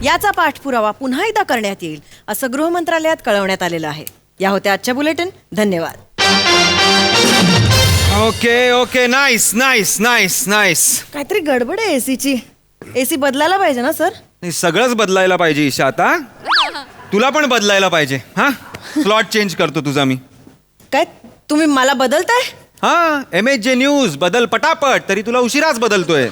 याचा पाठपुरावा पुन्हा एकदा करण्यात येईल असं गृह मंत्रालयात कळवण्यात आलेलं आहे. या होत्या आजच्या बुलेटिन. धन्यवाद. Okay okay nice nice nice nice. काहीतरी गडबड आहे एसीची. एसी बदलायला पाहिजे ना सर? सगळंच बदलायला पाहिजे ईशा. आता तुला पण बदलायला पाहिजे. हा स्लॉट चेंज करतो तुझा मी. काय तुम्ही मला बदलताय? हा MSJ न्यूज बदल पटापट. तरी तुला उशिराच बदलतोय.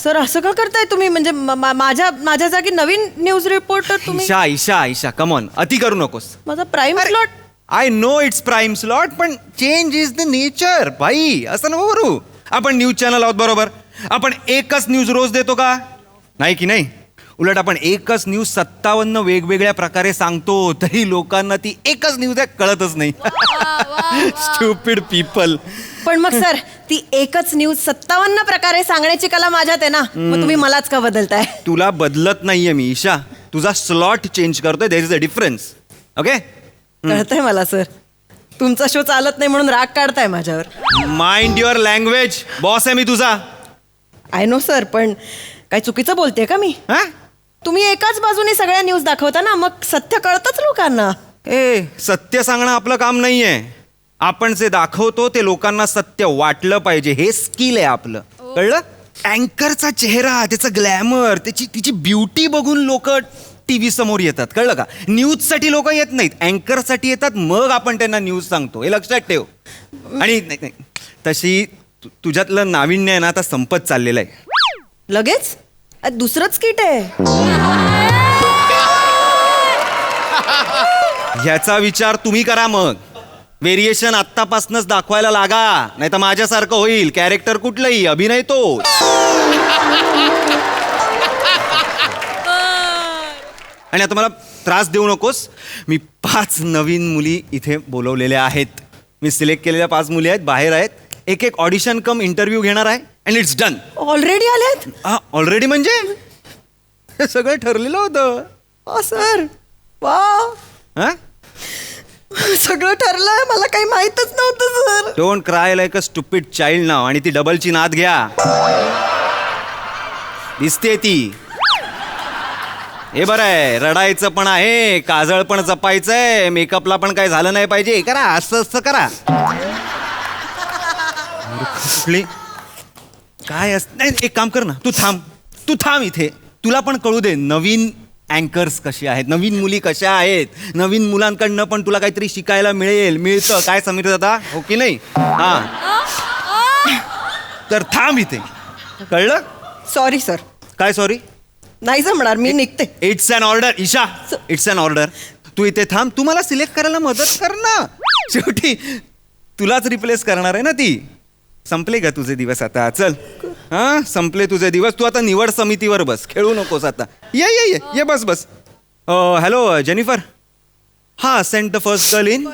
सर असं का करताय तुम्ही? म्हणजे माझ्या जागी नवीन न्यूज रिपोर्टर तुम्ही. ईशा ईशा ईशा कमॉन अति करू नकोस. माझा prime slot. I know it's prime slot पण चेंज इज द नेचर भाई. असं नको करू. आपण न्यूज चॅनल आहोत बरोबर. आपण एकच न्यूज रोज देतो का? नाही की नाही. उलट आपण एकच न्यूज 57 वेगवेगळ्या प्रकारे सांगतो. तरी लोकांना ती एकच न्यूज आहे कळतच नाही. Stupid people. पण मग सर ती एकच न्यूज 57 प्रकारे सांगण्याची कला माझ्यात आहे ना. मग तुम्ही मलाच का बदलताय? तुला बदलत नाहीये मी ईशा. तुझा स्लॉट चेंज करतोय. There is a difference. Okay कळतंय मला सर. तुमचा शो चालत नाही म्हणून राग काढताय माझ्यावर. Mind your language. बॉस आहे मी तुझा. I know sir. पण काही चुकीचं बोलते का मी? हा तुम्ही एकाच बाजूने सगळ्या न्यूज दाखवता ना. मग सत्य कळतच लोकांना. सत्य सांगणं आपलं काम नाहीये. आपण जे दाखवतो ते लोकांना सत्य वाटलं पाहिजे. हे स्किल आहे आपलं. कळलं? अँकरचा चेहरा, त्याचं ग्लॅमर, तिची ब्युटी बघून लोक TV समोर येतात. कळलं का? न्यूजसाठी लोक येत नाहीत, अँकरसाठी येतात. मग आपण त्यांना न्यूज सांगतो. हे लक्षात ठेव. आणि नाही तशी तुझ्यातलं नाविन्य आहे ना आता संपत चाललेलं आहे. लगेच दुसरंच किट आहे. ह्याचा विचार तुम्ही करा. मग व्हेरिएशन आत्तापासूनच दाखवायला लागा. नाही तर माझ्यासारखं होईल. कॅरेक्टर कुठलंही, अभिनय तो. आणि आता मला त्रास देऊ नकोस. मी 5 नवीन मुली इथे बोलवलेल्या आहेत. मी सिलेक्ट केलेल्या 5 मुली आहेत. बाहेर आहेत. एक ऑडिशन कम इंटरव्ह्यू घेणार आहे. And it's done. ऑलरेडी आलेत? ऑलरेडी म्हणजे हे सगळं ठरलेलं होतं. सर वा. हा सगळं ठरलंय. मला काही माहितच नव्हतं sir. Don't cry like a stupid child now. आणि ती डबलची नाद घ्या. दिसते ती. हे बरं आहे. रडायचं पण आहे, काजळ पण जपायचंय, मेकअपला पण काय झालं नाही पाहिजे. करा असं असं करा. काय नाही एक काम कर ना. तू थांब इथे. तुला पण कळू दे नवीन अँकर्स कसे आहेत, नवीन मुली कशा आहेत. नवीन मुलांकडनं पण तुला काहीतरी शिकायला मिळतं. काय समीर दादा हो की नाही? हा तर थांब इथे. कळलं? Sorry sir. काय सॉरी? नाही जमणार. मी निघते. It's an order Isha. It's an order. तू इथे थांब. तू मला सिलेक्ट करायला मदत कर ना. शेवटी तुलाच रिप्लेस करणार आहे ना ती. संपले का तुझे दिवस आता? चल. हा संपले तुझे दिवस. तू आता निवड समितीवर बस. खेळू नकोस आता. ये बस. Hello Jennifer. हा send the first girl in.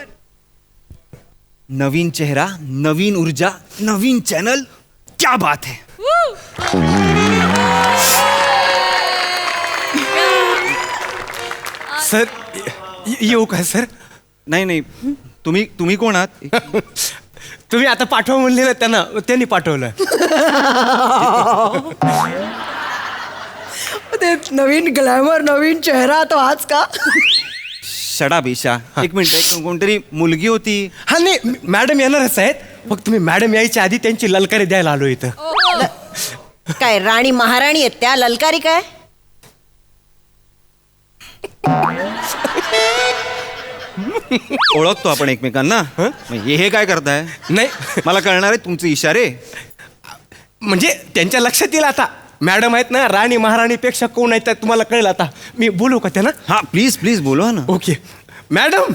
नवीन चेहरा, नवीन ऊर्जा, नवीन चॅनल. क्या बात है. सर येऊ का सर? नाही तुम्ही कोण आहात? तुम्ही आता पाठवा म्हणलेलं त्यांना, त्यांनी पाठवलं. ते नवीन ग्लॅमर, नवीन चेहरा तो आज का? शडाब ईशा. एक मिनिट. कोणतरी मुलगी होती. हा नाही मॅडम येणारच आहेत. मग तुम्ही मॅडम यायच्या आधी त्यांची ललकारी द्यायला आलो इथं. काय राणी महाराणी आहेत त्या? ललकारी काय? ओळखतो आपण एकमेकांना. हे काय करताय? नाही मला कळणार आहे तुमचे इशारे. म्हणजे त्यांच्या लक्षात येईल आता. मॅडम आहेत ना, राणी महाराणीपेक्षा कोण आहेत तुम्हाला कळेल आता. मी बोलू का त्यांना? हा प्लीज बोलवा ना. Okay madam.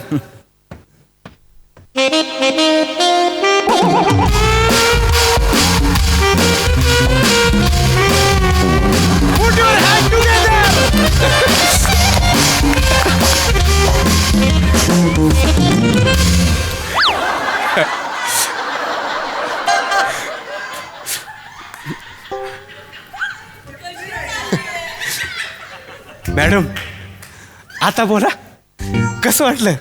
Put your hands together. Madam आता बोला. कसं वाटलं?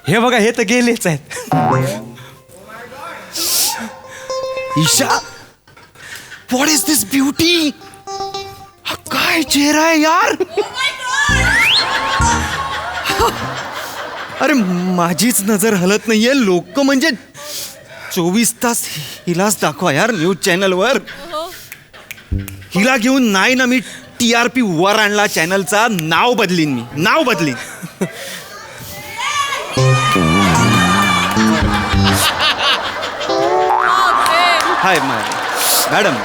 हे बघा हे तर गेलेच आहेत. Isha what is this beauty. हा काय चेहरा आहे यार. अरे माझीच नजर हलत नाहीये. लोक म्हणजे 24 तास हिलाच दाखवा यार न्यूज चॅनलवर. हिला घेऊन नाही ना मी TRP वर आणला चॅनलचा. नाव बदलीन मी, नाव बदलीन. हाय मॅडम.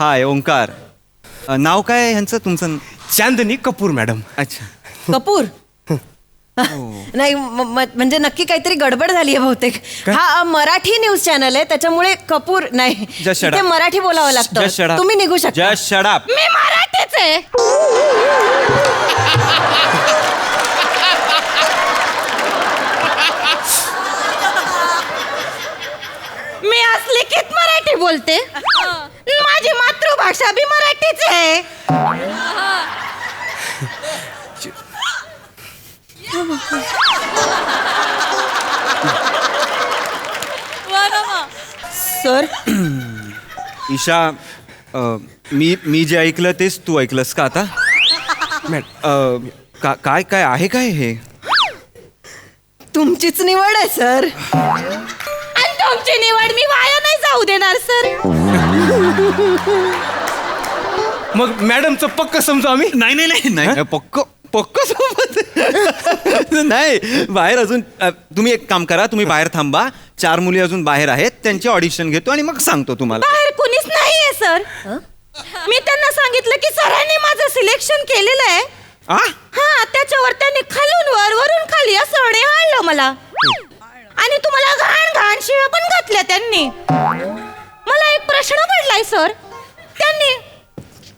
हाय ओंकार. नाव काय आहे ह्यांचं तुमचं? चांदनी कपूर मॅडम. अच्छा. कपूर नाही म्हणजे नक्की काहीतरी गडबड झाली आहे बहुतेक. हा मराठी न्यूज चॅनल आहे त्याच्यामुळे कपूर नाही. Just shut इथे up. मराठी बोलावं Just shut लागतं. up. तुम्ही निघू शकता. Just shut up. मी मराठीच आहे. मी असली कित मराठी बोलते. माझी मातृभाषा बी मराठीच आहे. सर ईशा मी जे ऐकलं तेच तू ऐकलंस का आता? काय काय आहे काय हे? तुमचीच निवड आहे सर. आणि तुमची निवड मी वाया नाही जाऊ देणार सर. मग मॅडमचं पक्क समजू आम्ही. नाही नाही नाही नाही पक्क पक्क सोबत नाही. बाहेर अजून तुम्ही एक काम करा. तुम्ही बाहेर थांबा. 4 मुली अजून बाहेर आहेत. त्यांचे ऑडिशन घेतो आणि मग सांगतो तुम्हाला. बाहेर कुणीच नाहीये सर. मी त्यांना सांगितलं की सरांनी माझं सिलेक्शन केलेलं आहे. हा त्याच्यावर त्यांनी खालून वर वरून खाली असं हाणलं मला. आणि तुम्हाला घाण घाण शिव्या पण घातल्या त्यांनी. मला एक प्रश्न पडलाय सर. त्यांनी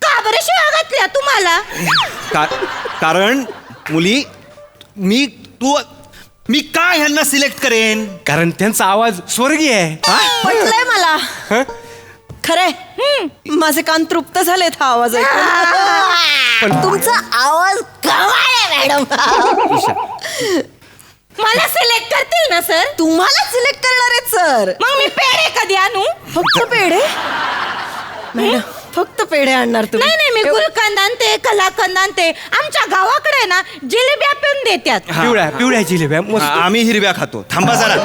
का बरं शिव्या घातल्या तुम्हाला? कारण मुली मी काय ह्यांना सिलेक्ट करेन? कारण त्यांचा आवाज स्वर्गीय आहे. पटलंय मला. खरंय माझे कान तृप्त झालेत हा आवाज ऐकून. पण तुमचा आवाज कमाल आहे मॅडम. मला सिलेक्ट करतील ना सर? तुम्हाला सिलेक्ट करणार आहेत सर. मग मी पेढे कधी आणू? फक्त पेढे मॅडम फक्त पेढे आणणार तुम्ही? नाही नाही मी गुलकंद आणते कलाकंद आणते. आमच्या गावाकडे ना जिलेब्या पण देतात. पिवळ्या पिवळ्या जिलेब्या मस्त. आम्ही हिरव्या खातो. थांबा जरा.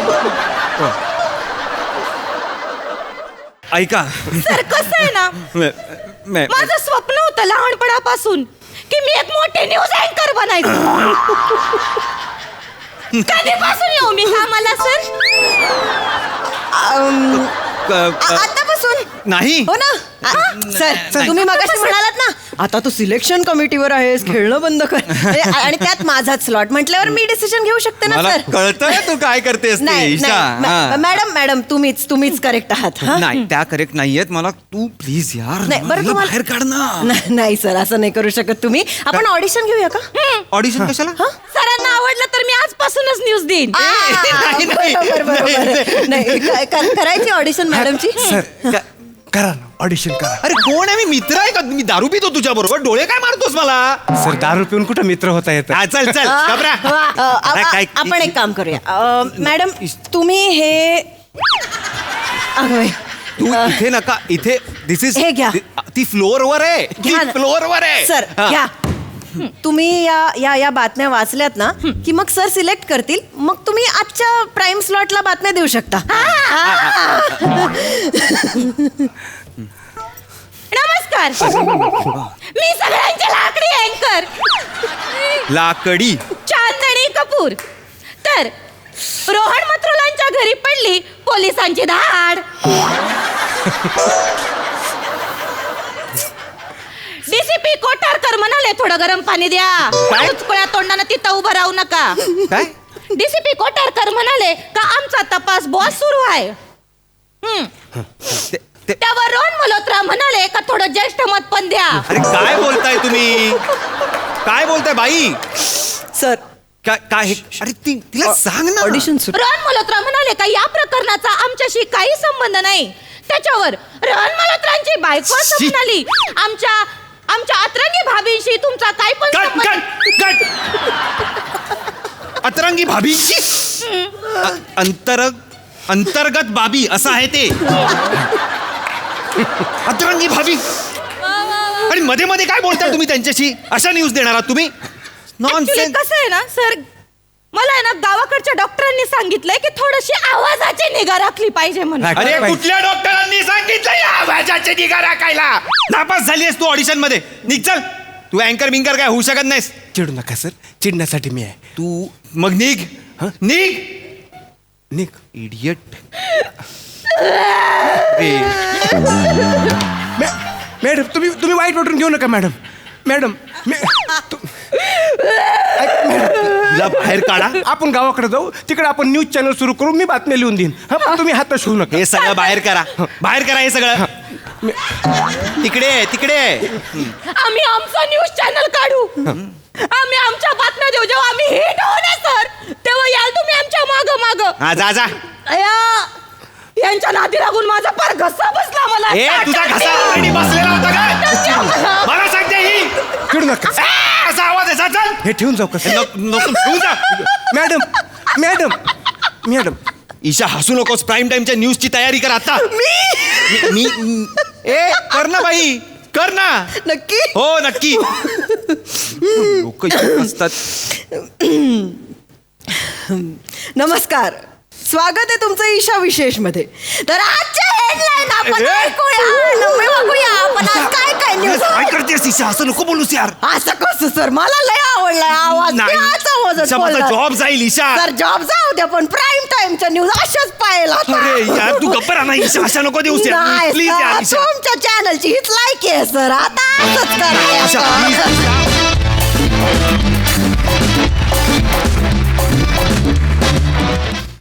ऐका सर कसं आहे ना माझं स्वप्न होतं लहानपणापासून की मी एक मोठे न्यूज अँकर बनायचं. कधीपासून येऊ मी कामाला सर? आतापासून नाही. हो ना. सर तुम्ही मगाशी म्हणालात ना आता तू सिलेक्शन कमिटीवर आहेस खेळणं बंद कर आणि त्यात माझाच स्लॉट म्हटल्यावर मी डिसिजन घेऊ शकते ना मला सर. कळतंय तू काय करतेस ते, नाही ईशा. मॅडम तुम्हीच करेक्ट आहात. हा? नाही त्या करेक्ट नाहीयेत. मला तू प्लीज यार नाही बरं मला तुम्हाला बाहेर काढ ना. नाही सर असं नाही करू शकत तुम्ही. आपण ऑडिशन घेऊया का? ऑडिशन कशाला? सरांना आवडलं तर मी आजपासूनच न्यूज देईन. नाही, नाही. बरोबर. नाही करायची ऑडिशन मॅडमची. सर करा ना ऑडिशन करा. अरे कोण आहे? मी मित्र आहे का? मी दारू पितो तुझ्या बरोबर. डोळे काय मारतोस मला? सर दारू पिऊन कुठं मित्र होता येत. चल चल घाबरा. काय आपण एक काम करूया मॅडम तुम्ही हे अगं बाई. तू इथे नका. इथे दिस इज हे घ्या. ती फ्लोअरवर आहे. ती घ्या ना. फ्लोअरवर आहे. सर घ्या. तुम्ही या बातम्या वाचल्यात ना की मग सर सिलेक्ट करतील. मग तुम्ही आजच्या प्राईम स्लॉटला बातम्या देऊ शकता. नमस्कार. मी सगळ्यांचे लाकडी अँकर लाकडी चांदणी कपूर. तर रोहन मथुरलांच्या घरी पडली पोलिसांची धाड. DCP कोठारकर म्हणाले थोडं गरम पाणी द्या. चुचकुळ्या तोंडानं तिथं उभं राहू नका. काय? DCP कोठारकर म्हणाले का आमचा तपास बॉस सुरू आहे. त्यावर रोहन मल्होत्रा म्हणाले का थोडं ज्येष्ठ मत पण द्या. अरे काय बोलताय तुम्ही? काय बोलताय बाई? सर काय अरे तिला सांग ना. ऑडिशन रोहन मल्होत्रा म्हणाले का या प्रकरणाचा आमच्याशी काही संबंध नाही. त्याच्यावर रोहन मल्होत्रांची बायको असं म्हणाली आमच्या अतरंगी भाभींशी तुमचा काय पण संबंध. अतरंगी भाभींची अंतर्गत बाबी असं आहे ते. अतरंगी भाभी आणि मध्ये मध्ये काय बोलताय तुम्ही त्यांच्याशी? अशा न्यूज देणार आहात तुम्ही? Actually nonsense. कसं आहे ना सर, मला आहे ना गावाकडच्या डॉक्टरांनी सांगितलंय की थोडीशी आवाजाची निगा राखली पाहिजे म्हणून. अरे कुठल्या डॉक्टरांनी सांगितलं या आवाजाची निगा राखायला? नापास झाली आहेस तू ऑडिशन मध्ये. निघ चल. तू अँकर बिंकर काय होऊ शकत नाहीस. चिडू नका सर, चिडण्यासाठी मी आहे. तू मग निघ. हं? निघ निघ. इडियट. मॅडम तुम्ही वाईट वाटून घेऊ नका मॅडम. मॅडम तिला बाहेर काढा. आपण गावाकडे जाऊ, तिकडे आपण न्यूज चॅनल सुरू करू, मी बातम्या लिहून देईन. हा पण तुम्ही हात शिवू नका. हे सगळं बाहेर करा. बाहेर करा हे सगळं. तिकडे तिकडे. आम्ही आमचा न्यूज चॅनल काढू. आम्ही आमच्या बातम्या देऊ. जेव्हा आम्ही हिट होऊ ना सर, तेव्हा याल तुम्ही आमच्या माग माग. हा जा जा. यांच्या नादी लागून माझा पार घसा बसला मला. ए तुझा घसा ऑलरेडी बसलेला होता का? मला सांगते ही. चिडू नका. असा आवाज आहे. जा चल. हे ठेवून जाऊ कसं? नको ठेवून जा. मॅडम मॅडम मॅडम ईशा हसू नकोस. प्राईम टाइमच्या न्यूजची तयारी कर आता. मी ए कर ना बाई, कर ना. नक्की. हो नक्की. लोक असतात. नमस्कार, स्वागत आहे तुमचं ईशा विशेष मध्ये. तर आजच्या हेडलाईन आपण ए? ऐकूया. नव्हे बघूया आपण आज काय काय न्यूज. काय करतेस ईशा? असं नको बोलूस यार. असं कसं सर, मला लय आवडलाय आवाज. नाही. त्याच आवाजात ईशा, माझा बोलणार. जॉब जाईल ईशा. सर जॉब जाऊ द्या, पण प्राईम टाइमच्या न्यूज अशाच पाहायला आता. अरे यार तू गप्पर ना ईशा. अशा नको देऊस यार. नाही प्लीज यार सर, ईशा. तुमच्या चॅनलची हीच लायकी आहे सर. आता असंच करा. ईशा, please.